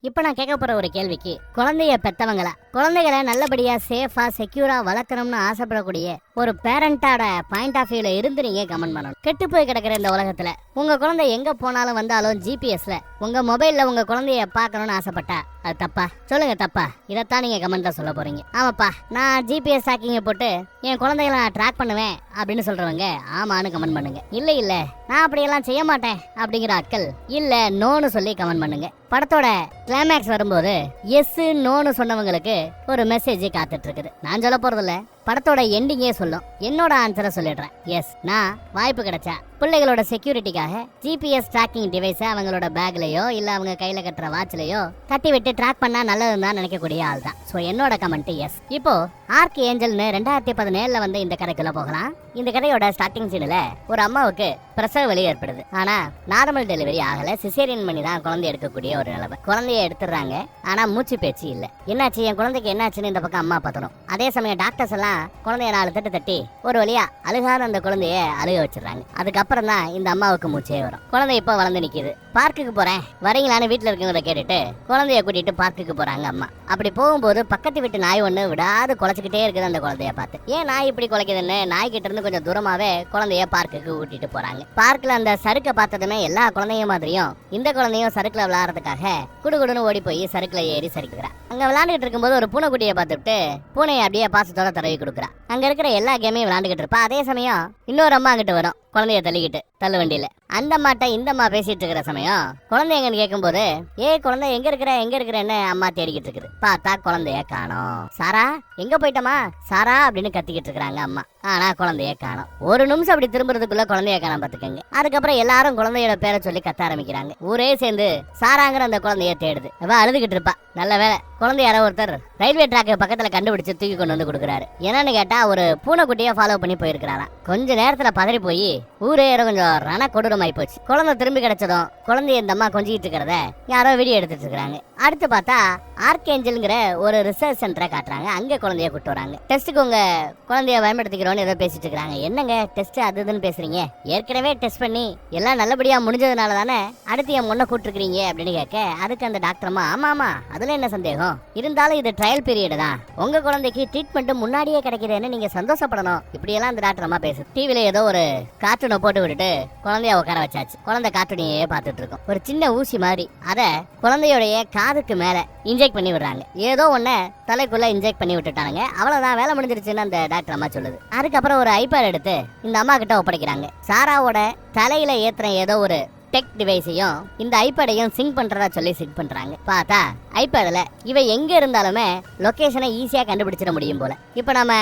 இப்ப நான் கேட்க போற ஒரு கேள்விக்கு குழந்தைய பெத்தவங்களா குழந்தைகளை நல்லபடியா சேஃபா செக்யூரா வளர்க்கணும்னு ஆசைப்படக்கூடிய ஒரு பேரண்டோட பாயிண்ட் ஆஃப் வியூல இருந்து நீங்க கமெண்ட் பண்ணணும். கெட்டு போய் கிடக்கிற இந்த உலகத்துல உங்க குழந்தை எங்க போனாலும் வந்தாலும் ஜிபிஎஸ்ல உங்க மொபைல்ல உங்க குழந்தைய பார்க்கணும்னு ஆசைப்பட்டா அது தப்பா? சொல்லுங்க தப்பா? இதைத்தான் நீங்க கமெண்ட்ல சொல்ல போறீங்க. ஆமாப்பா, நான் ஜிபிஎஸ் ட்ராக்கிங்க போட்டு என் குழந்தைகளை நான் ட்ராக் பண்ணுவேன் அப்படின்னு சொல்றவங்க ஆமான்னு கமெண்ட் பண்ணுங்க. இல்ல நான் அப்படியெல்லாம் செய்ய மாட்டேன் அப்படிங்கிற ஆட்கள் இல்ல நோன்னு சொல்லி கமெண்ட் பண்ணுங்க. படத்தோட கிளைமேக்ஸ் வரும்போது எஸ் நோன்னு சொன்னவங்களுக்கு ஒரு மெசேஜ் காத்துட்டு இருக்குது. நான் சொல்ல போறது இல்ல, படத்தோட எண்டிங்கே சொல்லும். என்னோட ஆன்சரை சொல்லிடுறேன். எஸ், நான் வாய்ப்பு கிடைச்சா பிள்ளைகளோட செக்யூரிட்டிக்காக ஜிபிஎஸ் ட்ராக்கிங் டிவைஸை அவங்களோட பேக்லயோ இல்ல அவங்க கையில கட்டுற வாட்ச்லயோ கட்டி விட்டு ட்ராக் பண்ணா நல்லதுன்னு தான் நினைக்கக்கூடிய ஆள் தான். ஸோ என்னோட கமெண்ட் எஸ். இப்போ ஆர்க் ஏஞ்சல்னு 2017 வந்து இந்த கதைக்குள்ள போகலாம். இந்த கதையோட ஸ்டார்டிங் சீன்ல ஒரு அம்மாவுக்கு பிரசவ வலி ஏற்படுது. ஆனா நார்மல் டெலிவரி ஆகல, சிசேரியன் பண்ணி தான் குழந்தை எடுக்கக்கூடிய ஒரு நிலைமை. குழந்தைய எடுத்துடுறாங்க, ஆனா மூச்சு பேச்சு இல்ல. என்னாச்சு என் குழந்தைக்கு என்னாச்சுன்னு இந்த பக்கம் அம்மா பார்த்தணும். அதே சமயம் டாக்டர்ஸ் எல்லாம் குழந்தைய 4 தட்டு தட்டி ஒரு வழியா அழுகாத அந்த குழந்தைய அழுக வச்சிடறாங்க. அதுக்கப்புறம் தான் இந்த அம்மாவுக்கு மூச்சே வரும். குழந்தை இப்ப வளர்ந்து நிக்குது. பார்க்குக்கு போறேன் வரீங்களான்னு வீட்டுல இருக்கவங்களை கேட்டுட்டு குழந்தைய கூட்டிட்டு பார்க்குக்கு போறாங்க அம்மா. அப்படி போகும்போது பக்கத்து வீட்டு நாய் ஒண்ணு விடாது குலைச்சுக்கிட்டே இருக்குது அந்த குழந்தைய பார்த்து. ஏன் நாய் இப்படி குலைக்குதுன்னு நாய் கிட்ட இருந்து கொஞ்சம் தூரமாவே குழந்தைய பார்க்குக்கு கூட்டிட்டு போறாங்க. பார்க்ல அந்த சறுக்க பார்த்ததுமே எல்லா குழந்தையும் மாதிரியும் இந்த குழந்தையும் சறுக்குல விளையாடுறதுக்காக குடுகுடுன்னு ஓடி போய் சறுக்குல ஏறி சறுக்குறா. அங்க விளையாண்டுட்டு இருக்கும்போது ஒரு பூனைக்குட்டியை பார்த்துட்டு பூனையை அப்படியே பாசத்தோட தடவி கொடுக்குறா. அங்க இருக்கிற எல்லா கேமையும் விளையாண்டுகிட்டு இருப்பா. அதே சமயம் இன்னொரு அம்மா அங்கிட்டு வரும் குழந்தைய தள்ளிக்கிட்டு தள்ளு வண்டியில. அந்த அம்மாட்ட இந்த அம்மா பேசிட்டு இருக்கிற சமயம் குழந்தை எங்கன்னு கேட்கும்போது குழந்தை எங்க இருக்கிறன்னு அம்மா தேடிக்கிட்டு இருக்குது. பார்த்தா குழந்தைய காணோம். சாரா எங்க போயிட்டமா சாரா அப்படின்னு கத்திக்கிட்டு இருக்கிறாங்க அம்மா. ஆனா குழந்தைய காணோம். ஒரு நிமிஷம் அப்படி திரும்புறதுக்குள்ள குழந்தைய காணோம் பாத்துக்கங்க. அதுக்கப்புறம் எல்லாரும் குழந்தையோட பேரை சொல்லி கத்த ஆரம்பிக்கிறாங்க. ஊரே சேர்ந்து சாராங்கிற அந்த குழந்தைய தேடுது. அவ அழுதுகிட்டு இருப்பா. நல்ல வேலை குழந்தை யாரோ ஒருத்தர் ரயில்வே ட்ராக் பக்கத்துல கண்டுபிடிச்சு தூக்கி கொண்டு வந்து கொடுக்குறாரு. என்னன்னு கேட்டா ஒரு பூனைக்குட்டியை ஃபாலோ பண்ணி போயிருக்கிறாராம். கொஞ்ச நேரத்துல பதறி போய் ஊரே கொஞ்சம் ரண கொடூரமாயி போச்சு. குழந்தை திரும்பி கிடைச்சதும் குழந்தைய இந்த அம்மா கொஞ்சிட்டு இருக்கிறத யாரோ வீடியோ எடுத்துட்டு இருக்காங்க. அடுத்து பார்த்தா ஆர்கேஞ்சல்ங்கிற ஒரு ரிசர்ச் சென்டரை காட்டுறாங்க. அங்க குழந்தைய கூட்டு வராங்க. டெஸ்ட்டுக்கு உங்க குழந்தைய பயன்படுத்திக்கிறோன்னு ஏதோ பேசிட்டு இருக்காங்க. என்னங்க டெஸ்ட் அதுன்னு பேசுறீங்க? ஏற்கனவே டெஸ்ட் பண்ணி எல்லாம் நல்லபடியா முடிஞ்சதுனால தானே அடுத்து என் முன்ன கூட்டிருக்கீங்க அப்படின்னு கேட்க அதுக்கு அந்த டாக்டர்மா ஆமா அதுல என்ன சந்தேகம், இருந்தாலும் இது ட்ரையல் பீரியட் தான், உங்க குழந்தைக்கு ட்ரீட்மெண்ட் முன்னாடியே கிடைக்குதுன்னு நீங்க சந்தோஷப்படணும் இப்படி எல்லாம் அந்த டாக்டர் அம்மா பேசு. டிவில ஏதோ ஒரு கார்ட்டூனை போட்டு விட்டுட்டு குழந்தைய உட்கார வச்சாச்சு. குழந்தை கார்ட்டூனையே பார்த்துட்டு இருக்கும். ஒரு சின்ன ஊசி மாதிரி அத குழந்தையோடைய காதுக்கு மேல இன்ஜெக்ட் பண்ணி விடுறாங்க. ஏதோ ஒண்ணு தலைக்குள்ள இன்ஜெக்ட் பண்ணி விட்டுட்டாங்க. அவ்வளவுதான், வேலை முடிஞ்சிருச்சுன்னு அந்த டாக்டர் அம்மா சொல்லுது. அதுக்கப்புறம் ஒரு ஐபேட் எடுத்து இந்த அம்மா கிட்ட ஒப்படைக்கிறாங்க. சாராவோட தலையில ஏத்துற ஏதோ ஒரு டெக் டிவைஸையும் இந்த ஐபேடையும் சிங்க் பண்றதா சொல்லி சிங்க் பண்றாங்க. பார்த்தா ஐபேட்ல இவ எங்க இருந்தாலுமே லொகேஷனை ஈஸியா கண்டுபிடிச்சிட முடியும் போல. இப்ப நம்ம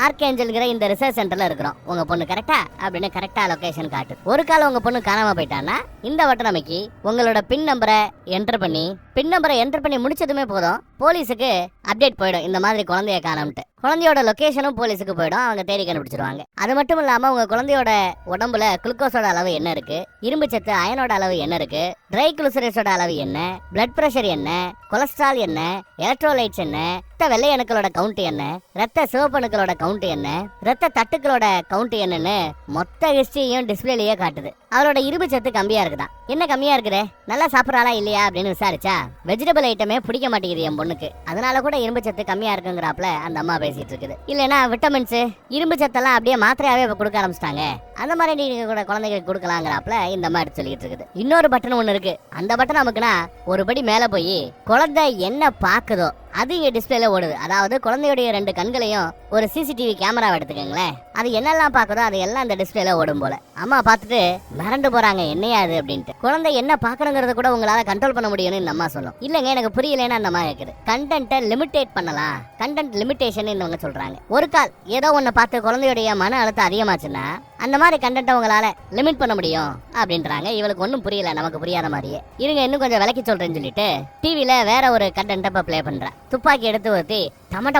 ஆர்கேஞ்சல்ங்கிற இந்த ரிசர்ச் சென்டர்ல இருக்கிறோம். உங்க பொண்ணு கரெக்டா அப்படின்னு கரெக்டா லொகேஷன் காட்டு. ஒரு கால உங்க பொண்ணு காணாம போயிட்டான்னா இந்த வட்டநமைக்கு உங்களோட பின் நம்பரை என்டர் பண்ணி முடிச்சதுமே போதும் போலீஸுக்கு அப்டேட் போயிடும் இந்த மாதிரி குழந்தைய காணோம்ட்டு. குழந்தையோட லொகேஷனும் போலீஸுக்கு போயிடும். அவங்க தேடி கண்டுபிடிச்சிருவாங்க. அது மட்டும் இல்லாம உங்க குழந்தையோட உடம்புல குளுக்கோஸோட அளவு என்ன இருக்கு, இரும்பு சத்து அயனோட அளவு என்ன இருக்கு, ட்ரை குளுசரேஸோட அளவு என்ன, பிளட் பிரஷர் என்ன, கொலஸ்ட்ரால் என்ன, எலக்ட்ரோலைட்ஸ் என்ன, வெள்ளை அணுக்களோட கவுண்ட் என்ன, ரத்த சிவப்பு அணுக்களோட கவுண்ட் என்ன, ரத்த தட்டுக்களோட கவுண்ட் என்னன்னு மொத்த ஹிஸ்டரியும் டிஸ்பிளேலயே காட்டுது. அவரோட இரும்பு சத்து கம்மியா இருக்குதான். என்ன கம்மியா இருக்குது, நல்லா சாப்பிடறாளா இல்லையா அப்படின்னு விசாரிச்சா வெஜிடபிள் ஐட்டமே பிடிக்க மாட்டேங்குது என் பொண்ணுக்கு, அதனால கூட இரும்பு சத்து கம்மியா இருக்குங்கிறாப்ல அந்த அம்மா பேசிட்டு இருக்குது. இல்லைன்னா விட்டமின்ஸ் இரும்பு சத்தெல்லாம் அப்படியே மாத்திரையாவே கொடுக்க ஆரம்பிச்சிட்டாங்க, அந்த மாதிரி நீங்க கூட குழந்தைகளுக்கு கொடுக்கலாங்கிறாப்ல இந்த அம்மா எடுத்து சொல்லிட்டு இருக்குது. இன்னொரு பட்டன் ஒண்ணு இருக்கு. அந்த பட்டன் நமக்குன்னா ஒரு படி மேல போய் குழந்தை என்ன பாக்குதோ அது இங்க டிஸ்பிளேல ஓடுது. அதாவது குழந்தையுடைய 2 கண்களையும் ஒரு சிசிடிவி கேமராவை எடுத்துக்கங்களேன், அது என்னெல்லாம் பாக்குதோ அது எல்லாம் அந்த டிஸ்பிளேல ஓடும் போல. அம்மா பார்த்துட்டு மிரண்டு போறாங்க, என்னையா அது அப்படின்ட்டு. குழந்தை என்ன பாக்கணுங்கிறத கூட உங்களால கண்ட்ரோல் பண்ண முடியும்னு இந்த அம்மா சொல்லும். இல்லங்க எனக்கு புரியலன்னு அந்த அம்மா கேக்குது. கண்டென்ட்டை லிமிட்டேட் பண்ணலாம், கண்டென்ட் லிமிட்டேஷன் இவங்க சொல்றாங்க. ஒரு கால் ஏதோ ஒன்னு பார்த்து குழந்தையுடைய மன அழுத்தம் அதிகமாச்சுன்னா அந்த மாதிரி கண்டென்ட்டை உங்களால லிமிட் பண்ண முடியும் அப்படின்றாங்க. இவளுக்கு ஒன்னும் புரியல, நமக்கு புரியாத மாதிரியே. இருங்க இன்னும் கொஞ்சம் விளக்கி சொல்றேன்னு சொல்லிட்டு டிவில வேற ஒரு கண்டென்ட்டை பிளே பண்றா. துப்பாக்கி எடுத்து ஊத்தி டம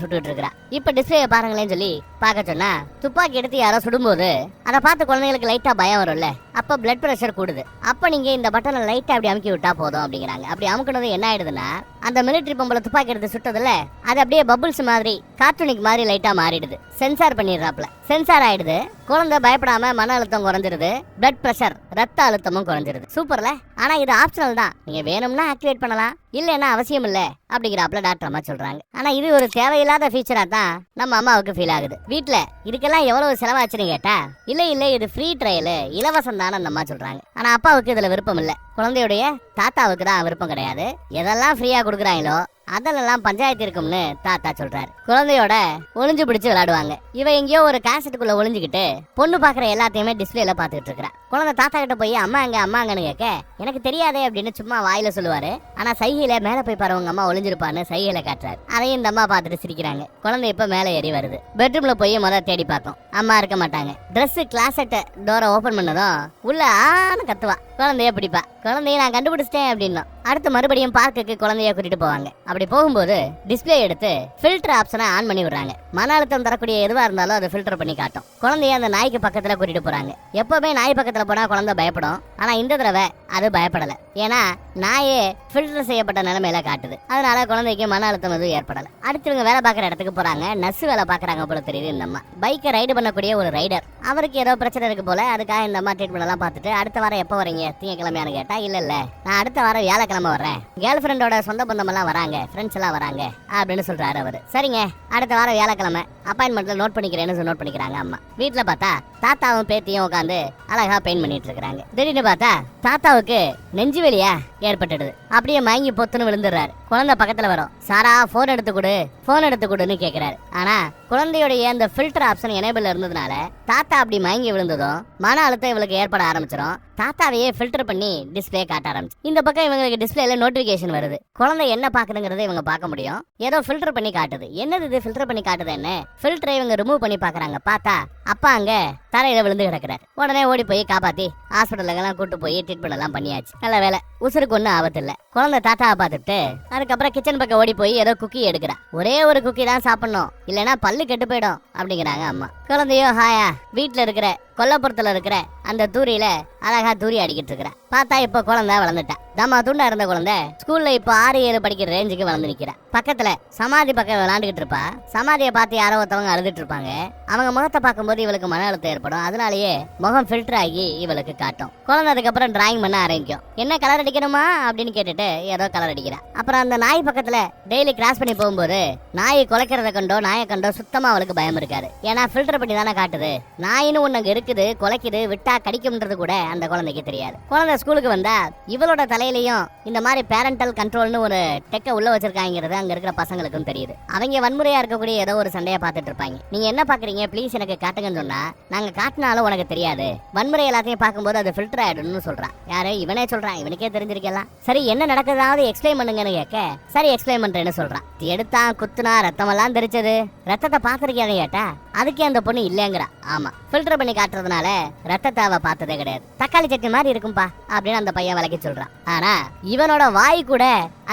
சுட்டுட்டு இருக்கா. இப்ப டிஸ்பிளே பாருங்களேன்னு சொல்லி பார்க்க சொன்னா துப்பாக்கி எடுத்து யாரோ சுடும்போது அதை பார்த்து குழந்தைங்களுக்கு லைட்டா பயம் வரும்ல, அப்ப பிளட் பிரஷர் கூடுது. அப்ப நீங்க இந்த பட்டனை லைட்டா அப்படி அமுக்கி விட்டா போதும் அப்படிங்கிறாங்க. அப்படி அமுக்கினது என்ன ஆயிடுதுன்னா அந்த மிலிட்டரி பொம்பளை துப்பாக்கி எடுத்து சுட்டதுல அது அப்படியே பபுள்ஸ் மாதிரி கார்ட்டூனிக் மாதிரி லைட்டா மாறிடுது. சென்சார் பண்ணிடுறாப்ல, சென்சார் ஆயிடுது. குழந்தை பயப்படாம மன அழுத்தம் குறைஞ்சிருது, பிளட் பிரஷர் ரத்த அழுத்தமும் குறைஞ்சிருது. சூப்பர்ல. ஆனா இது ஆப்ஷனல் தான், நீங்க வேணும்னா ஆக்டிவேட் பண்ணலாம், இல்லன்னா அவசியம் இல்ல அப்படிங்கிறாப்ல டாக்டர் அம்மா சொல்றாங்க. ஆனா இது ஒரு தேவையில்லாத ஃபீச்சரா தான் நம்ம அம்மாவுக்கு ஃபீல் ஆகுது. வீட்டுல இதுக்கெல்லாம் எவ்வளவு செலவாச்சுன்னு கேட்டா இல்ல இது ஃப்ரீ ட்ரையல், இலவசம் தானே அந்த அம்மா சொல்றாங்க. ஆனா அப்பாவுக்கு இதுல விருப்பம் இல்ல, குழந்தையுடைய தாத்தாவுக்கு தான் விருப்பம் கிடையாது. எதெல்லாம் ஃப்ரீயா கொடுக்குறாங்களோ அதெல்லாம் பஞ்சாயத்து இருக்கும்னு தாத்தா சொல்றாரு. குழந்தையோட ஒளிஞ்சு பிடிச்சு விளையாடுவாங்க. இவ எங்கேயோ ஒரு கேசட்டுக்குள்ள ஒளிஞ்சுக்கிட்டு பொண்ணு பாக்குற எல்லாத்தையுமே டிஸ்பிளேல பாத்துட்டு இருக்கா. குழந்தை தாத்தா கிட்ட போய் அம்மாங்கன்னு கேட்க எனக்கு தெரியாதே அப்படின்னு சும்மா வாயில சொல்லுவாரு. ஆனா சைகையில மேல போய் பாரு உங்க அம்மா ஒளிஞ்சிருப்பான்னு சைகையில காட்டுறாரு. அதையும் இந்த அம்மா பாத்துட்டு சிரிக்கிறாங்க. குழந்தை இப்ப மேல ஏறி வருது. பெட்ரூம்ல போய் முதல்ல தேடி பார்த்தோம், அம்மா இருக்க மாட்டாங்க. Dress கிளாசெட் டோரை ஓபன் பண்ணதும் உள்ள ஆன்னு கத்துவா. குழந்தைய பிடிப்பா. குழந்தைய நான் கண்டுபிடிச்சிட்டேன் அப்படின்னா அடுத்து மறுபடியும் பார்க்குக்கு குழந்தைய கூட்டிட்டு போவாங்க. அப்படி போகும்போது டிஸ்பிளே எடுத்து ஃபில்டர் ஆப்ஷனை ஆன் பண்ணி விடுறாங்க. மன அழுத்தம் தரக்கூடிய எதுவா இருந்தாலும் அதை ஃபில்டர் பண்ணி காட்டும். குழந்தைய அந்த நாய்க்கு பக்கத்துல கூட்டிட்டு போறாங்க. எப்பவுமே நாய் பக்கத்துல போனா குழந்தை பயப்படும். ஆனா இந்த தடவை அது பயப்படல. ஏன்னா நாயே ஃபில்டர் செய்யப்பட்ட நிலைமையில காட்டுது. அதனால குழந்தைக்கு மன அழுத்தம் எதுவும் ஏற்படல. அடுத்து இவங்க வேலை பார்க்குற இடத்துக்கு போறாங்க. நர்ஸ் வேலை பார்க்கறாங்க போல தெரியுது. இந்த அம்மா பைக்கை ரைடு பண்ணக்கூடிய ஒரு ரைடர். அவருக்கு ஏதோ பிரச்சனை இருக்கு போல. அதுக்காக இந்த அம்மா ட்ரீட்மெண்ட் எல்லாம் பார்த்துட்டு அடுத்த வாரம் எப்போ வரீங்க, திங்கக்கிழமையானு கேட்டா இல்ல நான் அடுத்த வாரம் வியாழக்கிழமை வர்றேன், கேர்ள் ஃப்ரெண்டோட சொந்த பந்தம் எல்லாம் வராங்க, ஃப்ரெண்ட்ஸ் எல்லாம் வராங்க அப்படின்னு சொல்றாரு அவரு. சரிங்க அடுத்த வாரம் வியாழக்கிழமை அப்பாயின்மெண்ட்ல நோட் பண்ணிக்கிறேன்னு நோட் பண்ணிக்கிறாங்க அம்மா. வீட்டுல பார்த்தா தாத்தாவும் பேத்தியும் உட்காந்து அழகா பெயிண்ட் பண்ணிட்டு இருக்காங்க. திடீர்னு பார்த்தா தாத்தாவுக்கு நெஞ்சு வலியா ஏற்பட்டுடுது. அப்படியே மயங்கி பொத்துன்னு விழுந்துடுறாரு. குழந்தை பக்கத்துல வரும். சாரா போன் எடுத்து கொடுன்னு கேக்குறாரு. ஆனா குழந்தையுடைய அந்த ஃபில்டர் ஆப்ஷன் எனேபிள் இருந்ததுனால தாத்தா அப்படி மயங்கி விழுந்ததும் மன அழுத்தம் இவளுக்கு ஏற்பட ஆரம்பிச்சிடும். தாத்தாவையே ஃபில்டர் பண்ணி டிஸ்பிளே காட்ட ஆரம்பிச்சு. இந்த பக்கம் இவங்களுக்கு டிஸ்பிளேல நோட்டிபிகேஷன் வருது. குழந்தை என்ன பாக்குதுங்கிறத இவங்க பார்க்க முடியும். ஏதோ ஃபில்டர் பண்ணி காட்டுது. என்னது இது ஃபில்டர் பண்ணி காட்டுது? என்ன ஃபில்டரை இவங்க ரிமூவ் பண்ணி பாக்குறாங்க. பார்த்தா அப்பா அங்க தரையில விழுந்து கிடக்குறாரு. உடனே ஓடி போய் காப்பாத்தி ஹாஸ்பிட்டலுக்கெல்லாம் கூட்டு போய் ட்ரீட்மெண்ட் எல்லாம் பண்ணியாச்சு. நல்ல வேலை, உசுருக்கு ஒன்னும் ஆபத்து இல்ல. குழந்தை தாத்தாவை பார்த்துட்டு அதுக்கப்புறம் கிச்சன் பக்கம் ஓடி போய் ஏதோ குக்கி எடுக்கிறா. ஒரே ஒரு குக்கி தான் சாப்பிடணும், இல்லைன்னா பல்லு கெட்டு போயிடும் அப்படிங்கிறாங்க அம்மா. குழந்தையோ ஹாயா வீட்டுல இருக்கிற கொல்லப்புறத்துல இருக்கிற அந்த தூரியில அழகா தூரி அடிக்கிட்டு இருக்கிறா. பார்த்தா இப்ப குழந்தை வளர்ந்துட்டா. தம்மா துண்டா இருந்த குழந்தை ஸ்கூல்ல இப்ப 6-7 படிக்கிற ரேஞ்சுக்கு வளர்ந்து நிக்கிறா. பக்கத்துல சமாதி பக்கம் விளையாண்டுகிட்டு இருப்பா. சமாதியை பார்த்து யாரோ ஒருத்தவங்க அழுதுட்டு இருப்பாங்க. அவங்க முகத்தை பார்க்கும்போது இவளுக்கு மன அழுத்தம் ஏற்படும். அதனாலேயே முகம் ஃபில்டர் ஆகி இவளுக்கு காட்டும். குழந்தை அதுக்கப்புறம் டிராயிங் பண்ண ஆரம்பிக்கும். என்ன கலர் அடிக்கணுமா அப்படின்னு கேட்டுட்டு ஏதோ கலர் அடிக்கிறா. அப்புறம் அந்த நாய் பக்கத்துல டெய்லி கிராஸ் பண்ணி போகும்போது நாயை குலைக்கிறத கண்டோ நாயை கண்டோ சுத்தமா அவளுக்கு பயம் இருக்காது. ஏன்னா ஃபில்டர் பண்ணி தானே காட்டுது. நாயின்னு ஒண்ணு இருக்குது, குலைக்குது, விட்டா கடிக்கும்ன்றது கூட அந்த குழந்தைக்கு தெரியாது. குழந்தை ஸ்கூலுக்கு வந்தா இவளோட தலையிலையும் இந்த மாதிரி பேரண்டல் கண்ட்ரோல்னு ஒரு டெக்க உள்ள வச்சிருக்காங்கிறது அங்க இருக்கிற பசங்களுக்கும் தெரியுது. அவங்க வன்முறையா இருக்கக்கூடிய ஏதோ ஒரு சண்டையை பார்த்துட்டு இருப்பாங்க. நீங்க என்ன பாக்குறீங்க ப்ளீஸ் எனக்கு காட்டுங்கன்னு சொன்னா நாங்க காட்டினாலும் உனக்கு தெரியாது, வன்முறை எல்லாத்தையும் பார்க்கும்போது அது ஃபில்டர் ஆயிடும்னு சொல்றான். யாரு? இவனே சொல்றான். இவனுக்கே தெரிஞ்சிருக்கலாம். சரி என்ன நடக்குதாவது எக்ஸ்பிளைன் பண்ணுங்கன்னு கேட்க சரி எக்ஸ்பிளைன் பண்றேன்னு சொல்றான். எடுத்தான் குத்துனா ரத்தமெல்லாம் தெரிச்சது. ரத்தத்தை பாத்திருக்கியான்னு கேட்டா அதுக்கே அந்த பொண்ணு இல்லைங்கிறா. ஆமா ஃபில்டர் பண்ணி காட்டுறதுனால ரத்தத்தை அவ பார்த்ததே கிடையாது. தக்காளி சட்னி மாதிரி இருக்கும்பா அப்படின்னு அந்த பையன் விளக்கி சொல்றான். ஆனா இவனோட வாய் கூட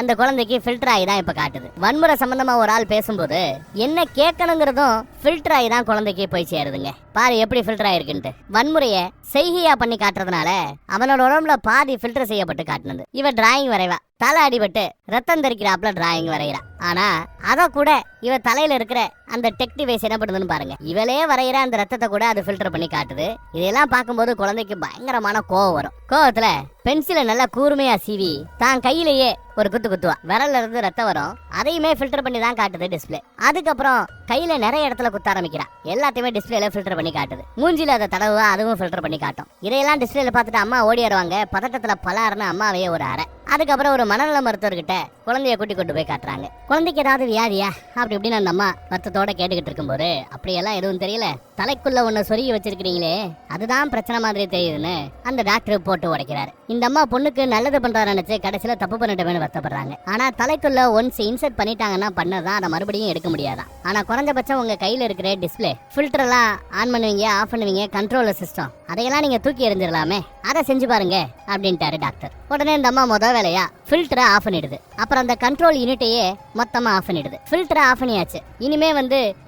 அந்த குழந்தைக்கு ஃபில்டர் ஆகி தான் இப்ப காட்டுது. வன்முறை சம்பந்தமா ஒரு ஆள் பேசும்போது என்ன கேட்கணுங்கிறதும் ஃபில்டர் ஆகி தான் குழந்தைக்கு போய் சேருதுங்க. பாரு எப்படி ஃபில்டர் ஆயிருக்குன்ட்டு. வன்முறைய செய்கையா பண்ணி காட்டுறதுனால அவனோட உடம்புல பாதி ஃபில்டர் செய்யப்பட்டு காட்டுனது. இவ டிராயிங் வரைவா. தலை அடிபட்டு ரத்தம் தெரிக்கிறாப்ல டிராயிங் வரைகிறா. ஆனா அத கூட இவ தலையில இருக்கிற அந்த டெக் டிவைஸ் என்ன பண்ணுதுன்னு பாருங்க. இவளே வரைகிற அந்த ரத்தத்தை கூட அது ஃபில்டர் பண்ணி காட்டுது. இதெல்லாம் பார்க்கும்போது குழந்தைக்கு பயங்கரமான கோவம் வரும். கோவத்துல பென்சிலை நல்லா கூர்மையா சீவி தான் கையிலேயே ஒரு குத்து குத்துவா. விரல்ல இருந்து ரத்தம் வரும். அதையுமே ஃபில்டர் பண்ணி தான் காட்டுது டிஸ்பிளே. அதுக்கப்புறம் கையில நிறைய இடத்துல குத்த ஆரம்பிக்கிறா. எல்லாத்தையுமே டிஸ்பிளேல ஃபில்டர் பண்ணி காட்டுது. மூஞ்சில அதை தடவை அதுவும் ஃபில்டர் பண்ணி காட்டும். இதையெல்லாம் டிஸ்பிளேல பார்த்துட்டு அம்மா ஓடிடுவாங்க. பதட்டத்துல பலாருன்னு அம்மாவையே ஒரு அரை. அதுக்கப்புறம் ஒரு மனநல மருத்துவர்கிட்ட குழந்தைய கூட்டி கொண்டு போய் காட்டுறாங்க. குழந்தைக்கு ஏதாவது வியாதியா அப்படி இப்படின்னு அந்த அம்மா வருத்தத்தோட கேட்டுக்கிட்டு இருக்கும்போது அப்படியெல்லாம் எதுவும் தெரியல, தலைக்குள்ள ஒண்ணு சொருகி வச்சிருக்கீங்களே அதுதான் பிரச்சனை மாதிரி தெரியுதுன்னு அந்த டாக்டர் போட்டு உடைக்கிறாரு. இந்த அம்மா பொண்ணுக்கு நல்லது பண்றாரு நினைச்சு கடைசியில தப்பு பண்ணிட்டவேன்னு வருத்தப்படுறாங்க. ஆனா தலைக்குள்ள ஒன்ஸ் இன்செர்ட் பண்ணிட்டாங்கன்னா பண்ணதான் அதை மறுபடியும் எடுக்க முடியாதான். ஆனா குறைஞ்சபட்சம் உங்க கையில இருக்கிற டிஸ்பிளே ஃபில்டர் எல்லாம் ஆன் பண்ணுவீங்க, ஆஃப் பண்ணுவீங்க, கண்ட்ரோலர் சிஸ்டம் அதையெல்லாம் நீங்க தூக்கி எறிஞ்சிடலாமே, அதை செஞ்சு பாருங்க அப்படின்ட்டாரு டாக்டர். உடனே இந்த அம்மா முத வேலையா ஃபில்டரை ஆஃப் பண்ணிடுது. அப்புறம் அந்த கண்ட்ரோல் யூனிட்டையே மொத்தமா ஆஃப் பண்ணிடுது. ஃபில்டரை ஆஃப் பண்ணியாச்சு. இனிமே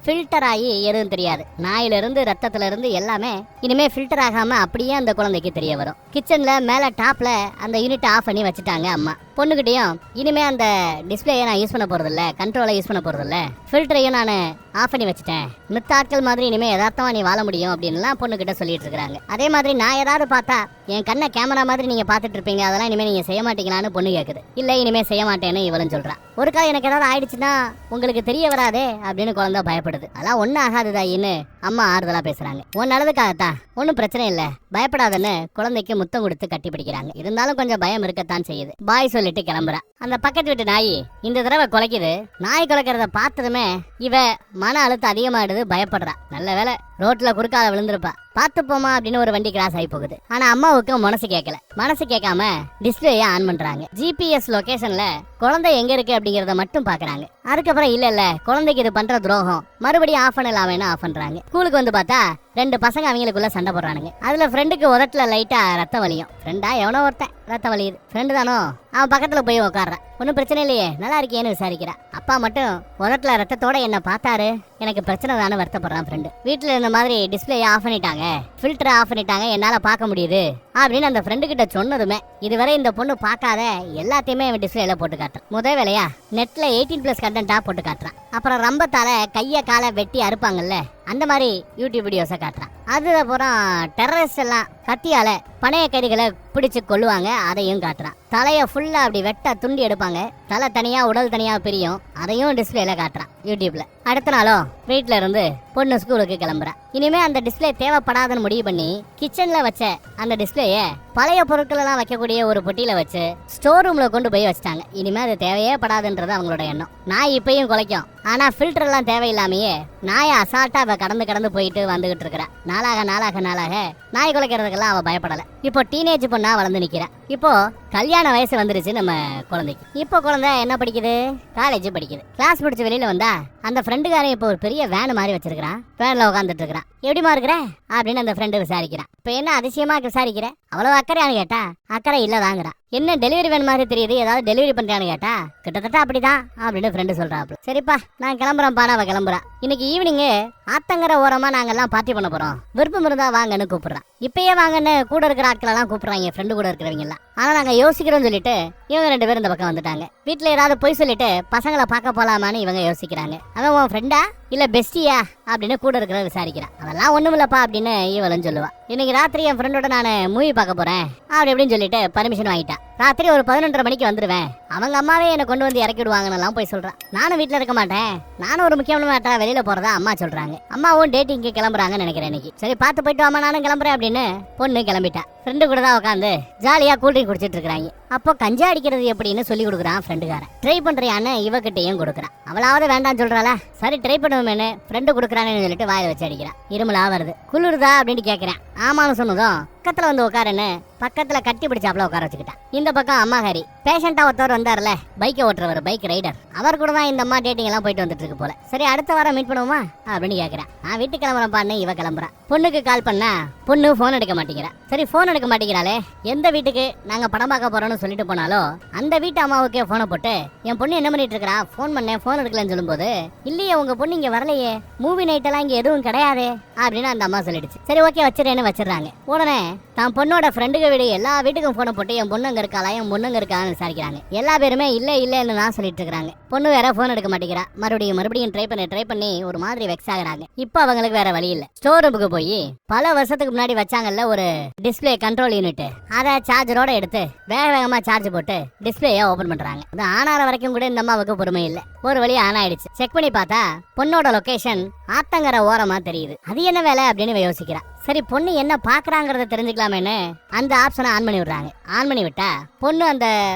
ஃபில்டர் ஆகி எதுவும் தெரியாது. நாயில இருந்து ரத்தத்துல இருந்து எல்லாமே இனிமே ஃபில்டர் ஆகாம அப்படியே அந்த குழந்தைக்கு தெரிய வரும். கிச்சன்ல மேல டாப்ல அந்த யூனிட் ஆஃப் பண்ணி வச்சுட்டாங்க அம்மா. பொண்ணுகிட்டையும் இனிமே அந்த டிஸ்பிளேயை நான் யூஸ் பண்ண போறது இல்ல, கண்ட்ரோலை யூஸ் பண்ண போறது இல்ல, ஃபில்டரையும் நான் ஆஃப் பண்ணி வச்சுட்டேன், மித்த ஆட்கள் மாதிரி இனிமே யதார்த்தமா நீ வாழ முடியும் அப்படின்னு பொண்ணுகிட்ட சொல்லிட்டு இருக்காங்க. அதே மாதிரி நான் ஏதாவது பார்த்தா என் கண்ணை கேமரா மாதிரி நீங்க பாத்துட்டு இருப்பீங்க, அதெல்லாம் இனிமே நீங்க செய்ய மாட்டீங்களான்னு பொண்ணு கேக்குது. இல்ல இனிமே செய்ய மாட்டேன்னு இவளும் சொல்றா. ஒரு காலம் எனக்கு ஏதாவது ஆயிடுச்சுன்னா உங்களுக்கு தெரிய வராதே அப்படின்னு குழந்தை பயப்படுது. அதெல்லாம் ஒன்னும் ஆகாதுதாயின்னு அம்மா ஆறுதலா பேசுறாங்க. உன் நல்லதுக்காகத்தான், ஒன்னும் பிரச்சனை இல்ல, பயப்படாதன்னு குழந்தைக்கு முத்தம் கொடுத்து கட்டி பிடிக்கிறாங்க. இருந்தாலும் கொஞ்சம் பயம் இருக்கத்தான் செய்யுது. பாய் சொல்லிட்டு கிளம்புறா. அந்த பக்கத்து வீட்டு நாய் இந்த தடவை குலைக்குது. நாய் குலைக்கிறத பார்த்ததுமே இவ மன அழுத்தம் அதிகமாயிடுது, பயப்படுறா. நல்ல வேலை ரோட்ல குறுக்கால விழுந்திருப்பா, பாத்து போமா அப்படின்னு ஒரு வண்டி கிராஸ் ஆகி போகுது. ஆனா அம்மாவுக்கு மனசு கேட்கல. மனசு கேட்காம டிஸ்பிளேய ஆன் பண்றாங்க. ஜிபிஎஸ் லொகேஷன்ல குழந்தை எங்க இருக்கு அப்படிங்கறத மட்டும் பாக்குறாங்க. அதுக்கப்புறம் இல்ல குழந்தைக்கு இது பண்ற துரோகம், மறுபடியும் ஆஃப் பண்ணலாமேன்னு ஆஃப் பண்றாங்க. ஸ்கூலுக்கு வந்து பார்த்தா 2 பசங்க அவங்களுக்குள்ள சண்டை போடுறானுங்க. அதுல ஃப்ரெண்டுக்கு உதட்டுல லைட்டா ரத்த வலியும். ஃப்ரெண்டா எவனோ ஒருத்தன் ரத்த வலியுது. ஃப்ரெண்டு தானோ, அவன் பக்கத்துல போய் உட்கார்றான். ஒன்னும் பிரச்சனை இல்லையே, நல்லா இருக்கேன்னு விசாரிக்கிறா. அப்பா மட்டும் உதட்டுல ரத்தத்தோட என்ன பார்த்தாரு, எனக்கு பிரச்சனை தானே வருத்தப்படுறான் ஃப்ரெண்டு. வீட்டுல இருந்த மாதிரி டிஸ்பிளே ஆஃப் பண்ணிட்டாங்க, ஃபில்டர் ஆஃப் பண்ணிட்டாங்க, என்னால பார்க்க முடியுது அப்படின்னு அந்த ஃப்ரெண்டு கிட்ட சொன்னதுமே இதுவரை இந்த பொண்ணு பார்க்காத எல்லாத்தையுமே அவன் டிஸ்பிளேல போட்டு காட்டுறான். முதல் வேலையா நெட்ல 18+ கண்டென்ட்டா போட்டு காட்டுறான். அப்புறம் ரம்பத்தால கைய காலை வெட்டி அறுப்பாங்கல்ல, அந்த மாதிரி யூடியூப் வீடியோஸை காட்டுறான். அதுக்கப்புறம் டெரரிஸ்ட் எல்லாம் கத்தியால பணைய கைதிகளை பிடிச்சு கொள்ளுவாங்க, அதையும் காட்டுறான். தலைய ஃபுல்லா அப்படி வெட்ட துண்டி எடுப்பாங்க, தலை தனியா உடல் தனியா பிரியும், அதையும் டிஸ்பிளேல காட்டுறான் யூடியூப்ல. அடுத்த நாளும் வீட்டுல இருந்து பொண்ணு ஸ்கூலுக்கு கிளம்புறா. இனிமே அந்த டிஸ்பிளே தேவைப்படாதுன்னு முடிவு பண்ணி கிச்சன்ல வச்ச அந்த டிஸ்பிளேய பழைய பொருட்கள் எல்லாம் வைக்கக்கூடிய ஒரு பொட்டியில வச்சு ஸ்டோர் ரூம்ல கொண்டு போய் வச்சிட்டாங்க. இனிமே அது தேவையே படாதுன்றது அவங்களோட எண்ணம். நாய் இப்பயும் குலைக்கும், ஆனா ஃபில்டர் எல்லாம் தேவையில்லாமையே நாயை அசால்ட்டா அவ கடந்து போயிட்டு வந்துகிட்டு இருக்கிறா. நாளாக நாய் குலைக்கிறதுக்கெல்லாம் அவ பயப்படல. இப்போ டீனேஜ் பொண்ணா வளர்ந்து நிக்கிறா. இப்போ கல்யாண வயசு வந்துருச்சு நம்ம குழந்தைக்கு. இப்போ குழந்தை என்ன படிக்குது, காலேஜ் படிக்குது. கிளாஸ் முடிச்சு வெளியில வந்தா அந்த ஃப்ரெண்டுக்காரன் இப்போ ஒரு பெரிய வேன் மாதிரி வச்சிருக்கான். வேன்ல உட்காந்துட்டு இருக்கிறான். எப்படிமா இருக்கிற அப்படின்னு அந்த ஃப்ரெண்டு விசாரிக்கிறான். இப்ப என்ன அதிசயமா விசாரிக்கிற, அவ்வளவு அக்கறையானு கேட்டா அக்கறை இல்லதாங்கிறான். என்ன டெலிவரி வேன் மாதிரி தெரியுது, ஏதாவது டெலிவரி பண்றான்னு கேட்டா கிட்டத்தட்ட அப்படிதான் அப்படின்னு ஃப்ரெண்டு சொல்றாப்ல. சரிப்பா நான் கிளம்புறேன்ப்பா. அவ கிளம்புறா. இன்னைக்கு ஈவினிங் ஆத்தங்கர ஓரமா நாங்கெல்லாம் பார்ட்டி பண்ண போறோம், விருப்பம் இருந்தா வாங்கன்னு கூப்பிடுறான். இப்பயே வாங்கன்னு கூட இருக்கிற ஆட்கள் எல்லாம் கூப்பிடுறாங்க, ஃப்ரெண்டு கூட இருக்கிறவங்க எல்லாம். ஆனா நாங்க யோசிக்கிறோம்னு சொல்லிட்டு இவங்க 2 பேரும் இந்த பக்கம் வந்துட்டாங்க. வீட்டுல ஏதாவது போய் சொல்லிட்டு பசங்களை பார்க்க போலாமான்னு இவங்க யோசிக்கிறாங்க. அவன் உன் ஃப்ரெண்டா இல்ல பெஸ்டியா அப்படின்னு கூட இருக்கிற விசாரிக்கிறான். அதெல்லாம் ஒண்ணும் இல்லப்பா அப்படின்னு இவளும் சொல்லுவா. இன்னைக்கு ராத்திரி என் ஃப்ரெண்டோட நான் மூவி பார்க்க போறேன் அப்படின்னு சொல்லிட்டு பர்மிஷன் வாங்கிட்டா. ராத்திரி ஒரு 11:30 மணிக்கு வந்துருவேன், அவங்க அம்மாவே என்னை கொண்டு வந்து இறக்கி விடுவாங்கன்னு போய் சொல்றான். நானும் வீட்டுல இருக்க மாட்டேன், நானும் ஒரு முக்கியமான மேட்டரா வெளியில போறதா அம்மா சொல்றாங்க. அம்மாவும் டேட்டிங்க்கு கிளம்புறாங்கன்னு நினைக்கிறேன் இன்னைக்கு. சரி பார்த்து போயிட்டு வாமா, நானும் கிளம்புறேன் அப்படின்னு பொண்ணு கிளம்பிட்டா. ஃப்ரெண்டு கூட தான் உட்காந்து ஜாலியா கூல்ட்ரிங்க் குடிச்சிட்டு இருக்காங்க. அப்போ கஞ்சா அடிக்கிறது எப்படின்னு சொல்லி கொடுக்குறான் ஃப்ரெண்டுக்காரன். ட்ரை பண்றியான்னு இவகிட்டையும் கொடுக்குறான். அவளாவது வேண்டாம்னு சொல்றாளா, சரி ட்ரை பண்ணுவோமேனு ஃப்ரெண்டு கொடுக்குறான்னு சொல்லிட்டு வாயில வச்சு அடிக்கிறான். இருமலா வருது. குளிருதா அப்படின்னு கேட்கிறேன். ஆமான்னு சொன்னதும் பக்கத்துல வந்து உட்காருன்னு பக்கத்துல கட்டி பிடிச்சாப்ல உட்கார வச்சுக்கிட்டான். இந்த பக்கம் அம்மாகாரி பேஷண்டா ஒருத்தவர் வந்தார்ல, பைக்கை ஓட்டுறவர், பைக் ரைடர், அவர் கூட தான் இந்த அம்மா டேட்டிங் எல்லாம் போயிட்டு வந்துட்டு இருக்கு போல. சரி அடுத்த வாரம் மீட் பண்ணுவோமா அப்படின்னு கேட்கிறேன். நான் வீட்டுக்கு கிளம்புறேன்ப்பான்னு இவ கிளம்புறான். பொண்ணுக்கு கால் பண்ணா பொண்ணு போன் எடுக்க மாட்டேங்கிறா. சரி போன் எடுக்க மாட்டேங்கிறாளே, எந்த வீட்டுக்கு நாங்க படம் பார்க்க போறோம்னு சொல்லிட்டு போனாலும் அந்த வீட்டு அம்மாவுக்கே போனை போட்டு என் பொண்ணு என்ன பண்ணிட்டு இருக்கா, போன் பண்ணேன் போன் எடுக்கலன்னு சொல்லும்போது இல்லையே உங்க பொண்ணு இங்க வரலையே, மூவி நைட் எல்லாம் இங்க எதுவும் கிடையாது அப்படின்னு அந்த அம்மா சொல்லிடுச்சு. சரி ஓகே வச்சிருன்னு வச்சிடறாங்க. உடனே தான் பொண்ணோட ஃப்ரெண்டுக்கு வீடு எல்லா வீட்டுக்கும் போனை போட்டு என் பொண்ணு அங்க இருக்காளா, என் பொண்ணு அங்க இருக்கான்னு விசாரிக்கிறாங்க. எல்லா பேருமே இல்லன்னு தான் சொல்லிட்டு இருக்காங்க. பொண்ணு வேற போன் எடுக்க மாட்டேங்கிறா. மறுபடியும் ட்ரை பண்ணி ஒரு மாதிரி வெக்ஸ் ஆகுறாங்க. இப்போ அவங்களுக்கு வேற வழி இல்ல. ஸ்டோர் ரூமுக்கு போய் பல வருஷத்துக்கு முன்னாடி வச்சாங்கல்ல ஒரு டிஸ்பிளே கண்ட்ரோல் யூனிட், அதை சார்ஜரோட எடுத்து வேகமா சார்ஜ் போட்டு டிஸ்பிளேய ஓபன் பண்றாங்க. அது ஆனார வரைக்கும் கூட இந்த அம்மாவுக்கு பொறுமை இல்ல. ஒரு வழி ஆன் ஆயிடுச்சு. செக் பண்ணி பார்த்தா பொண்ணோட லொகேஷன் ஆத்தங்கர ஓரமா தெரியுது. அது என்ன வேலை அப்படின்னு யோசிக்கிறா. சரி பொண்ணு என்ன பாக்குறாங்கறத தெரிஞ்சுக்கலாமேன்னு அந்த ஆப்ஷனை ஆன் பண்ணி விடுறாங்க. ஆன் பண்ணி விட்டா பொண்ணு அந்த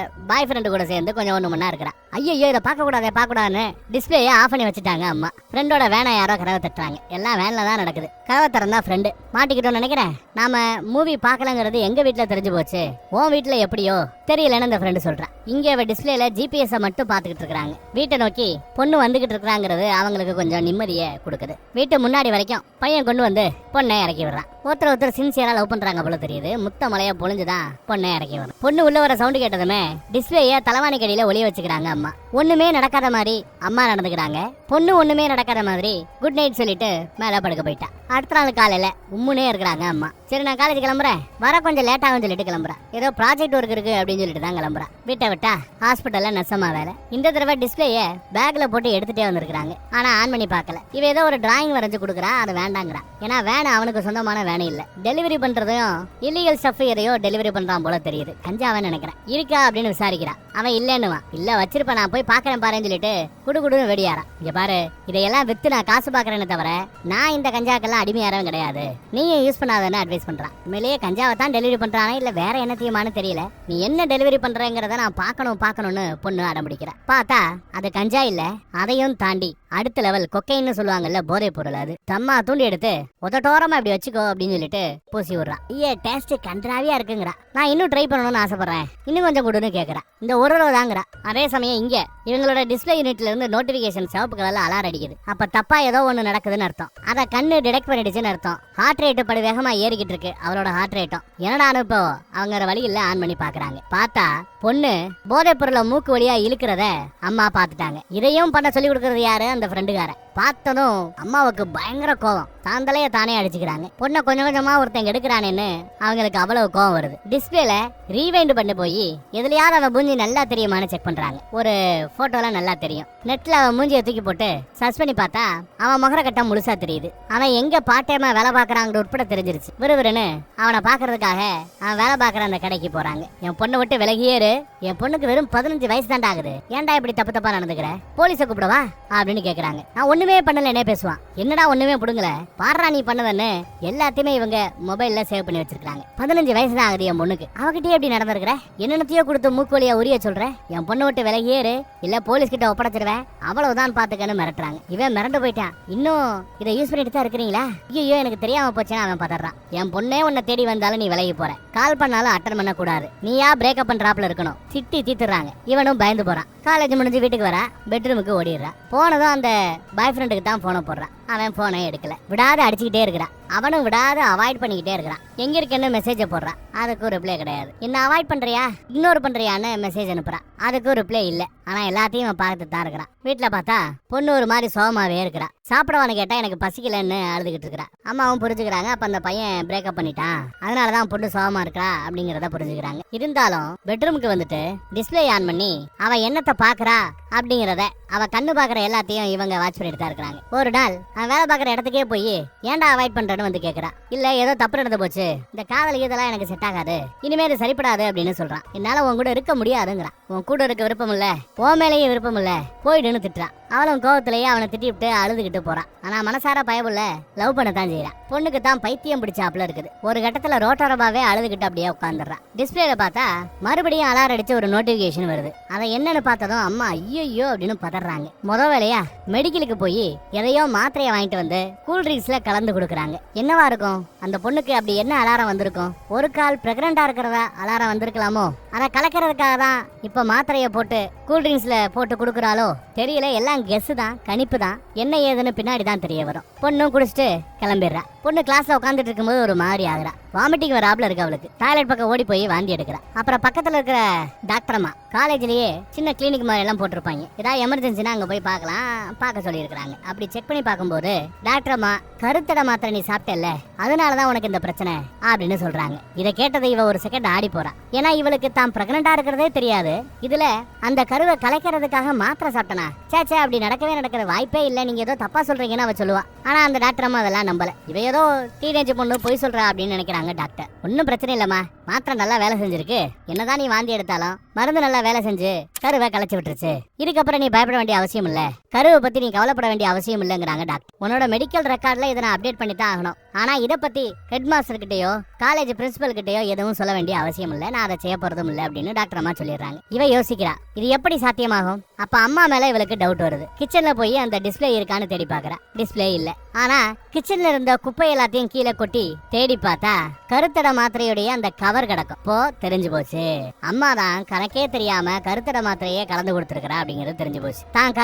பாய் ஃப்ரெண்டு கூட சேர்ந்து கொஞ்சம் 1 மணி நேரம் இருக்கிறா. ஐயோ இதை பார்க்க கூடாதுன்னு டிஸ்பிளேயை ஆஃப் பண்ணி வச்சுட்டாங்க அம்மா. ஃப்ரெண்டோட வேனை யாரோ கதவை தட்டுறாங்க. எல்லாம் வேன்ல தான் நடக்குது. கதவை திறந்தா ஃப்ரெண்டு. மாட்டிக்கிட்டோம்னு நினைக்கிறேன், நாம மூவி பார்க்கலங்கிறது எங்க வீட்டுல தெரிஞ்சு போச்சு, உன் வீட்டுல எப்படியோ தெரியலன்னு அந்த ஃப்ரெண்டு சொல்றான். இங்க அவ டிஸ்பிளேல ஜிபிஎஸ் மட்டும் பாத்துக்கிட்டு இருக்காங்க. வீட்டை நோக்கி பொண்ணு வந்துகிட்டு இருக்காங்கிறது அவங்களுக்கு கொஞ்சம் நிம்மதியை கொடுக்குது. வீட்டு முன்னாடி வரைக்கும் பையன் கொண்டு வந்து பொண்ணை இறக்கி விடுறான். ஒருத்தர் சின்சியரா லவ் பண்றாங்க போல தெரியுது. முத்த மலையா பொழிஞ்சுதான் பொண்ணை இறக்கி வரும். பொண்ணு உள்ள வர சவுண்ட் கேட்டதுமே டிஸ்பிளேய தலவாணி கடியில ஒளிய வச்சுக்கிறாங்க அம்மா. ஒண்ணுமே நடக்காத மாதிரி அம்மா நடந்துக்கிறாங்க. பொண்ணு ஒண்ணுமே நடக்காத மாதிரி குட் நைட் சொல்லிட்டு மேல படுக்க போயிட்டா. அடுத்த நாள் காலையில உம்முனே இருக்கிறாங்க அம்மா. சரி நான் காலேஜ் கிளம்புறேன், வர கொஞ்சம் லேட் ஆகும் சொல்லிட்டு கிளம்புறேன். ஏதோ ப்ராஜெக்ட் ஒர்க் இருக்கு அப்படின்னு சொல்லிட்டு தான் கிளம்புறேன். விட்டா ஹாஸ்பிட்டல்ல நெசமா வேலை. இந்த தடவை டிஸ்பிளேய பேக்ல போட்டு எடுத்துட்டே வந்திருக்காங்க. ஆனா ஆன் பண்ணி பார்க்கல. இவ ஏதோ ஒரு டிராயிங் வரைஞ்சு கொடுக்குறா, அது வேண்டாங்கிறா. ஏன்னா வேன் அவனுக்கு சொந்தமான வேனை இல்ல. டெலிவரி பண்றதையும் இல்லீகல் ஸ்டஃப் எதையோ டெலிவரி பண்றான் போல தெரியுது. கஞ்சாவன் நினைக்கிறேன். இருக்கா அப்படின்னு விசாரிக்கிறான். அவன் இல்லன்னுவான். இல்ல வச்சிருப்ப, நான் போய் பாக்குறேன் பாருன்னு சொல்லிட்டு குடுகுடுன்னு வெடியாரான். இங்க பாரு, இதையெல்லாம் வித்து நான் காசு பாக்குறேன்னு தவிர நான் இந்த கஞ்சாக்கெல்லாம் அடிமையாரவும் கிடையாது, நீயும் யூஸ் பண்ணாதன்னு அட்வைஸ் பண்றான். உண்மையிலேயே கஞ்சாவை தான் டெலிவரி பண்றானே இல்ல வேற என்னத்தையுமானு தெரியல. நீ என்ன டெலிவரி பண்றேங்கிறத நான் பார்க்கணும்னு பொண்ணு அடம்பிடிக்கிற. பார்த்தா அது கஞ்சா இல்ல, அதையும் தாண்டி அடுத்த லெவல் கொக்கைன்னு சொல்லுவாங்கல்ல, போதை பொருள். அது தம்மா தூண்டி எடுத்து உதட்டோரமா இப்படி வச்சுக்கோ அப்படின்னு சொல்லிட்டு பூசி விடுறான். ஐயே டேஸ்ட் கன்றாவியா இருக்குங்கிறா. நான் இன்னும் ட்ரை பண்ணணும்னு ஆசைப்படுறேன், இன்னும் கொஞ்சம் கொடுன்னு கேட்கறா. இந்த ஒரு ரூபா தாங்கிறா. அதே சமயம் இங்க இவங்களோட டிஸ்பிளே யூனிட்ல இருந்து நோட்டிபிகேஷன் சிவப்பு கலர்ல அலாரம் அடிக்குது. அப்ப தப்பா ஏதோ ஒண்ணு நடக்குதுன்னு அர்த்தம். அத கண்ணு டிடெக்ட் பண்ணிடுச்சுன்னு அர்த்தம். ஹார்ட் ரேட் படு வேகமா ஏறிக்கிட்டு இருக்கு அவளோட ஹார்ட் ரேட்டும். என்னடா இப்போ அவங்க வழி இல்ல ஆன் பண்ணி பாக்குறாங்க. பார்த்தா பொண்ணு போதை பொருளை மூக்கு வழியா இழுக்கிறத அம்மா பாத்துட்டாங்க. இதையும் பண்ண சொல்லி கொடுக்கறது யாரு? அந்த ஃப்ரெண்டுகார. பார்த்ததும் அம்மாவுக்கு பயங்கர கோவம். தாந்தலைய தானே அடிச்சுக்கிறாங்க. பொண்ணை கொஞ்சம் கொஞ்சமா ஒருத்தங்க எடுக்கிறானேன்னு அவங்களுக்கு அவ்வளவு கோவம் வருது. டிஸ்பிளேல ரீவைண்ட் பண்ணி போய் எதுலயாவது அவன் மூஞ்சி நல்லா தெரியுமான்னு செக் பண்றாங்க. ஒரு போட்டோல நல்லா தெரியும். நெட்ல அவன் மூஞ்சியை தூக்கி போட்டு சர்ச் பண்ணி பார்த்தா அவன் முகர கட்டம் முழுசா தெரியுது. அவன் எங்க பார்ட் டைமா வேலை பாக்குறாங்க உட்பட தெரிஞ்சிருச்சு. விறுவிறுன்னு அவனை பாக்குறதுக்காக அவன் வேலை பாக்குற அந்த கடைக்கு போறாங்க. என் பொண்ணை விட்டு விலகியேரு, என் பொண்ணுக்கு வெறும் 15 வயசு தாண்டா ஆகுது, ஏன்டா இப்படி தப்பு தப்பா நடந்துக்கிற, போலீஸை கூப்பிடவா அப்படின்னு கேக்குறாங்க. நான் ஒண்ணுமே பண்ணல என்ன பேசுவான். என்னடா ஒண்ணுமே புடுங்கல, பாடுறா நீ பண்ணதன்னு எல்லாத்தையுமே இவங்க மொபைல்ல சேவ் பண்ணி வச்சிருக்காங்க. 15 வயசு தான் ஆகுது என் பொண்ணுக்கு, அவகிட்டே எப்படி நடந்திருக்கிற, என்னென்னத்தையோ கொடுத்து மூக்கோலியா உரிய சொல்ற, என் பொண்ணை விட்டு விலகியேரு இல்ல போலீஸ் கிட்ட ஒப்படைச்சிருவேன், அவ்வளவுதான் பாத்துக்கன்னு மிரட்டுறாங்க. இவன் மிரண்டு போயிட்டான். இன்னும் இதை யூஸ் பண்ணிட்டு தான் இருக்கிறீங்களா, ஐயோ எனக்கு தெரியாம போச்சுன்னு அவன் பதறான். என் பொண்ணே உன்னை தேடி வந்தாலும் நீ விலகி போற, கால் பண்ணாலும் அட்டன் பண்ண கூடாது, நீயா பிரேக்கப் பண்றாப்ல இருக்கணும், திட்டி தீத்துறாங்க. இவனும் பயந்து போறான். காலேஜ் முடிஞ்சு வீட்டுக்கு வர பெட்ரூமுக்கு ஓடிடுறா. போனதும் அந்த பாய் ஃப்ரெண்டுக்கு தான் போனை போடுறான். அவன் போனை எடுக்கல, விடாத அடிச்சுக்கிட்டே இருக்கிறான். அவனும் விடாத அவாய்ட் பண்ணிக்கிட்டே இருக்கிறான். எங்க இருக்குன்னு மெசேஜ போடுறான். அதுக்கு ரிப்ளை கிடையாது. என்ன அவாய்ட் பண்றியா இக்னோர் பண்றியான்னு மெசேஜ் அனுப்புறான். அதுக்கு ரிப்ளை இல்ல. ஆனா எல்லாத்தையும் பார்த்துட்டு தான் இருக்கிறான். வீட்டுல பார்த்தா பொண்ணு ஒரு மாதிரி சோகமாவே இருக்கிறா. சாப்பிடவான்னு கேட்டா எனக்கு பசிக்கலன்னு அழுதுகிட்டு இருக்கிறா. அம்மாவும் புரிஞ்சுக்கிறாங்க. அப்ப அந்த பையன் பிரேக்கப் பண்ணிட்டான், அதனாலதான் பொண்ணு சோகமா இருக்கா அப்படிங்கறத புரிஞ்சுக்கிறாங்க. இருந்தாலும் பெட்ரூமுக்கு வந்துட்டு டிஸ்பிளே ஆன் பண்ணி அவ என்னத்தை பாக்குறா அப்படிங்கறத, அவ கண்ணு பாக்குற எல்லாத்தையும் இவங்க வாட்ச் பண்ணிட்டு தான் இருக்கிறாங்க. ஒரு நாள் அவன் வேலை பாக்குற இடத்துக்கே போய் ஏன்டா அவாய்ட் பண்றேன்னு வந்து கேக்குறா. இல்ல ஏதோ தப்பு நடந்து போச்சு, இந்த காதல் இதெல்லாம் எனக்கு செட் ஆகாது, இனிமே இது சரிப்படாது அப்படின்னு சொல்றான். என்னால உன் கூட இருக்க முடியாதுங்கிறான். உன் கூட இருக்க விருப்பம் இல்ல, உன் மேலேயும் விருப்பம் இல்ல, போயிடுன்னு திட்டுறான். அவளும் கோவத்திலேயே அவனை திட்டி விட்டு அழுதுகிட்டு போறான். ஆனா மனசார பயவுள்ள லவ் பண்ண தான் செய்யறான். பொண்ணுக்கு தான் பைத்தியம் பிடிச்சாப்ல இருக்குது. ஒரு கட்டத்துல ரோட்டோரமாவே அழுதுகிட்டு அப்படியே உட்காந்துடுறான். டிஸ்பிளேல பார்த்தா மறுபடியும் அலாரம் அடிச்சு ஒரு நோட்டிபிகேஷன் வருது. அதை என்னன்னு பார்த்ததும் அம்மா ஐயோ அப்படின்னு பதறாங்க. முத வேலையா மெடிக்கலுக்கு போய் எதையோ மாத்திரையை வாங்கிட்டு வந்து கூல் ட்ரிங்க்ஸ்ல கலந்து கொடுக்குறாங்க. என்னவா இருக்கும் அந்த பொண்ணுக்கு? அப்படி என்ன அலாரம் வந்திருக்கும்? ஒரு கால் பிரெக்னண்டா இருக்கிறதா அலாரம் வந்திருக்கலாமோ? அதை கலக்கிறதுக்காக தான் இப்ப மாத்திரையை போட்டு கூல் ட்ரிங்க்ஸ்ல போட்டு கொடுக்குறாளோ தெரியல. எல்லாம் கெஸ் தான், கணிப்பு தான். என்ன ஏதுன்னு பின்னாடி தான் தெரிய வரும். பொண்ணும் குடிச்சிட்டு கிளம்பிடுறா. பொண்ணு கிளாஸ்ல உட்காந்துட்டு இருக்கும்போது ஒரு மாதிரி ஆகுறா. வாமிட்டிங் வராப்ல இருக்கு அவளுக்கு. டாய்லெட் பக்கம் ஓடி போய் வாந்தி எடுக்கிறா. அப்புறம் பக்கத்துல இருக்கிற டாக்டர் அம்மா, காலேஜ்லயே சின்ன கிளினிக் மாதிரி எல்லாம் போட்டிருப்பாங்க, ஏதாவது எமர்ஜென்சினா அங்க போய் பார்க்க சொல்லி இருக்காங்க. அப்படி செக் பண்ணி பார்க்கும்போது டாக்டர் அம்மா கருத்தடை மாத்திரை நீ சாப்பிட்டல, அதனாலதான் உனக்கு இந்த பிரச்சனை அப்படின்னு சொல்றாங்க. இதை கேட்டதை இவ ஒரு செகண்ட் ஆடி போறா. ஏன்னா இவளுக்கு தான் பிரெக்னண்டா இருக்கிறதே தெரியாது. இதுல அந்த கருவை கலைக்கிறதுக்காக மாத்திரை சாப்பிட்டனா, சேச்சே அப்படி நடக்கிற வாய்ப்பே இல்ல, நீங்க ஏதோ தப்பா சொல்றீங்கன்னு அவ சொல்லுவா. ஆனா அந்த டாக்டர் அம்மா அதெல்லாம் நம்பல. இவ ஏதோ டீனேஜ் பொண்ணு பொய் சொல்றா அப்படின்னு நினைக்கிறாங்க டாக்டர். ஒன்னும் பிரச்சனை இல்லம்மா, மாத்திரை நல்லா வேலை செஞ்சிருக்கு, என்னதான் நீ வாந்தி எடுத்தாலும் மருந்து நல்லா வேலை செஞ்சு கருவை கலைச்சு விட்டுருச்சு, இதுக்கப்புறம் நீ பயப்பட வேண்டிய அவசியம் இல்ல, கருவை பத்தி நீ கவலைப்பட வேண்டிய அவசியம் இல்லைங்கிறாங்க டாக்டர். உன்னோட மெடிக்கல் ரெக்கார்ட்ல இதை நான் அப்டேட் பண்ணி தான் ஆகணும். ஆனா இதை பத்தி ஹெட் மாஸ்டர் கிட்டயோ காலேஜ் பிரின்சிபல் கிட்டயோ எதுவும் சொல்ல வேண்டிய அவசியம் இல்ல, நான் அதை செய்ய போறதும் இல்ல அப்படின்னு டாக்டர் அம்மா சொல்லிடுறாங்க. இவ யோசிக்கிறா, இது எப்படி சாத்தியமாகும்? அப்ப அம்மா மேல இவளுக்கு டவுட் வருது. கிச்சன்ல போய் அந்த டிஸ்பிளே இருக்கான்னு தேடி பாக்குறா. டிஸ்பிளே இல்ல. ஆனா கிச்சன்ல இருந்த குப்பை எல்லாத்தையும் கீழே கொட்டி தேடி பார்த்தா கருத்தடை மாத்திரையுடைய அந்த கவர் கிடக்கும். இப்போ தெரிஞ்சு போச்சு, அம்மா தான் கணக்கே தெரியாம கருத்தடை மாத்திரையே கலந்து கொடுத்துருக்கா அப்படிங்கிறது தெரிஞ்சு போச்சு. தான்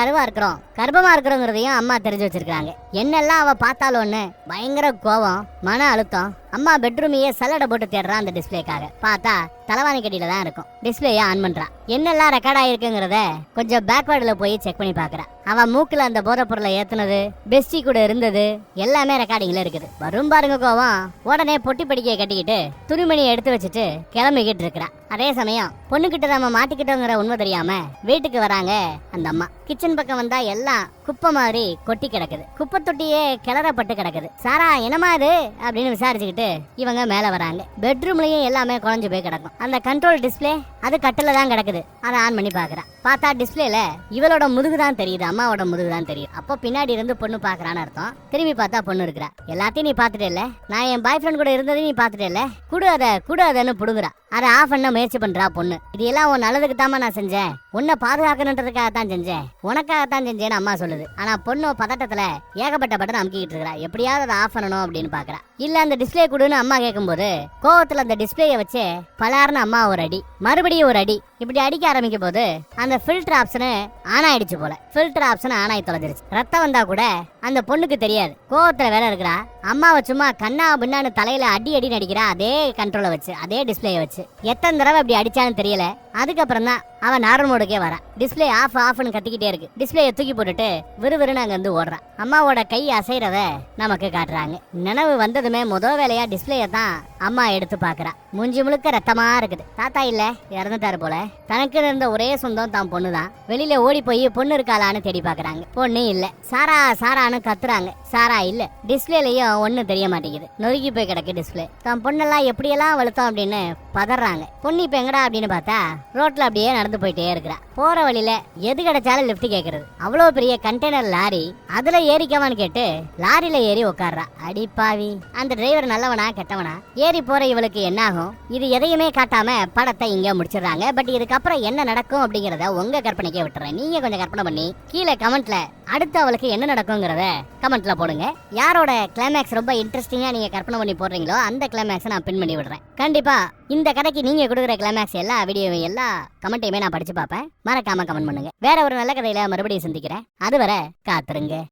கர்ப்பமா இருக்கிறோங்கிறதையும் அம்மா தெரிஞ்சு வச்சிருக்காங்க. என்னெல்லாம் அவ பார்த்தாலும்னு பயங்கர கோவம், மன அழுத்தம், அம்மா பெட்ரூமையே சல்லடை போட்டு தேடுறான் அந்த டிஸ்பிளேக்காக. பார்த்தா தலைவாணி கட்டியில தான் இருக்கும். டிஸ்பிளேயை ஆன் பண்றான். என்னெல்லாம் ரெக்கார்ட் ஆயிருக்குங்கிறத கொஞ்சம் பேக்வேர்டுல போய் செக் பண்ணி பாக்குறான். அவன் மூக்குல அந்த போதை பொருளை ஏத்துனது, பெஸ்டி கூட இருந்தது எல்லாமே ரெக்கார்டிங்ல இருக்குது. வரும் பாருங்க கோவம். உடனே பொட்டி படிக்கையை கட்டிக்கிட்டு துணிமணியை எடுத்து வச்சுட்டு கிளம்பிக்கிட்டு இருக்கிறான். அதே சமயம் பொண்ணுகிட்ட நம்ம மாட்டிக்கிட்டோங்கிற உண்மை தெரியாம வீட்டுக்கு வராங்க அந்த அம்மா. கிச்சன் பக்கம் வந்தா எல்லாம் குப்பை மாதிரி கொட்டி கிடக்குது. குப்பை தொட்டியே கிளறப்பட்டு கிடக்குது. சாரா என்னமா இது அப்படின்னு விசாரிச்சுக்கிட்டு இவங்க மேல வராங்க. பெட்ரூம்லயும் எல்லாமே குழஞ்சு போய் கிடக்கும். அந்த கண்ட்ரோல் டிஸ்பிளே அது கட்டில தான் கிடக்குது. அதை ஆன் பண்ணி பாக்குறான். பார்த்தா டிஸ்பிளேல இவளோட முதுகு தான் தெரியுது, அம்மாவோட முதுகு தான் தெரியுது. அப்போ பின்னாடி இருந்து பொண்ணு பாக்குறான்னு அர்த்தம். திரும்பி பார்த்தா பொண்ணு இருக்கிறா. எல்லாத்தையும் நீ பாத்துட்டே இல்ல, நான் என் பாய் ஃப்ரெண்ட் கூட இருந்ததையும் நீ பாத்துட்டே இல்ல, கூடாதன்னு புடுங்குறா. அதை ஆஃப் பண்ண முயற்சி பண்றா பொண்ணு. இது எல்லாம் உன் நல்லதுக்கு தாமா நான் செஞ்சேன், உன்னை பாதுகாக்கணுன்றதுக்காக தான் செஞ்சேன், உனக்காகத்தான் செஞ்சேன்னு அம்மா சொல்லுது. ஆனா பொண்ணு பதட்டத்துல ஏகப்பட்ட பட்டன் அமுக்கிட்டு இருக்கா. எப்படியாவது அதை ஆஃப் பண்ணணும் அப்படின்னு பாக்குறா. இல்ல அந்த டிஸ்பிளே கொடுன்னு அம்மா கேட்கும்போது கோவத்துல அந்த டிஸ்பிளேயை வச்சு பலாருன்னு அம்மா ஒரு அடி, மறுபடியும் ஒரு அடி, இப்படி அடிக்க ஆரம்பிக்கும் போது அந்த ஃபில்டர் ஆப்ஷன் ஆன் ஆயிடுச்சு போல. ஃபில்டர் ஆப்ஷன் ஆன் ஆகி தொலைஞ்சிருச்சு. ரத்தம் வந்தா கூட அந்த பொண்ணுக்கு தெரியாது. கோவத்துல வேலை இருக்கிறா. அம்மாவை சும்மா கண்ணா பின்னான்னு தலையில அடி நடிக்கிறா. அதே கண்ட்ரோலை வச்சு, அதே டிஸ்பிளேயை வச்சு எத்தனை தடவை அப்படி அடிச்சான்னு தெரியல. அதுக்கப்புறம் தான் அவன் நார்மல் மோடுக்கே வரா. டிஸ்பிளே ஆஃப்னு கத்திக்கிட்டே இருக்கு. டிஸ்பிளேயை தூக்கி போட்டுட்டு விறுவிறுன்னு அங்க இருந்து ஓடுறான். அம்மாவோட கை அசைறத நமக்கு காட்டுறாங்க. நினைவு வந்ததுமே முதல் வேலையா டிஸ்பிளேயை தான் அம்மா எடுத்து பாக்குறா. மூஞ்சி முழுக்க ரத்தமா இருக்குது. தாத்தா இல்ல, இறந்துட்டாரு போல. தனக்கு இருந்த ஒரே சொந்தம் தான் பொண்ணுதான். வெளியில ஓடி போய் பொண்ணு இருக்காளான்னு தேடி பாக்குறாங்க. பொண்ணு இல்ல. சாரான்னு கத்துறாங்க. சாரா இல்ல. டிஸ்பிளேலயும் ஒண்ணு தெரிய மாட்டேங்குது. நொறுக்கி போய் கிடக்கு டிஸ்பிளே. தான் பொண்ணெல்லாம் எப்படியெல்லாம் வலுத்தோம் அப்படின்னு பதறாங்க. பொண்ணு இப்ப எங்கடா அப்படின்னு பார்த்தா ரோட்ல அப்படியே நடந்து போயிட்டே இருக்கிறா. போற வழியில எது கிடைச்சாலும் லிப்ட் கேக்குறது. அவ்வளவு பெரிய கண்டெய்னர் லாரி, அதுல ஏறிக்கவான்னு கேட்டு லாரியில ஏறி உட்கார்றா. அடிப்பாவி, அந்த டிரைவர் நல்லவனா கெட்டவனா? ஏறி போற இவளுக்கு என்ன ஆகும்? இது எதையுமே காட்டாம படத்தை இங்க முடிச்சிடுறாங்க. பட் இதுக்கப்புறம் என்ன நடக்கும் அப்படிங்கறத உங்க கற்பனைக்கே விட்டுறேன். நீங்க கொஞ்சம் கற்பனை பண்ணி கீழே கமெண்ட்ல அடுத்து அவளுக்கு என்ன நடக்குங்கிறத கமெண்ட்ல போடுங்க. யாரோட கிளைமேக்ஸ் ரொம்ப இன்ட்ரெஸ்டிங்கா நீங்க கற்பனை பண்ணி போடுறீங்களோ அந்த கிளைமேக்ஸை நான் பின் பண்ணி விடுறேன். கண்டிப்பா இந்த கதைக்கு நீங்க கொடுக்குற கிளைமேக்ஸ் எல்லா வீடியோவையும் எல்லா கமெண்ட்டையுமே நான் படிச்சு பார்ப்பேன். மறக்காம கமெண்ட் பண்ணுங்க. வேற ஒரு நல்ல கதையில மறுபடியும் சந்திக்கிறேன். அதுவரை காத்துருங்க.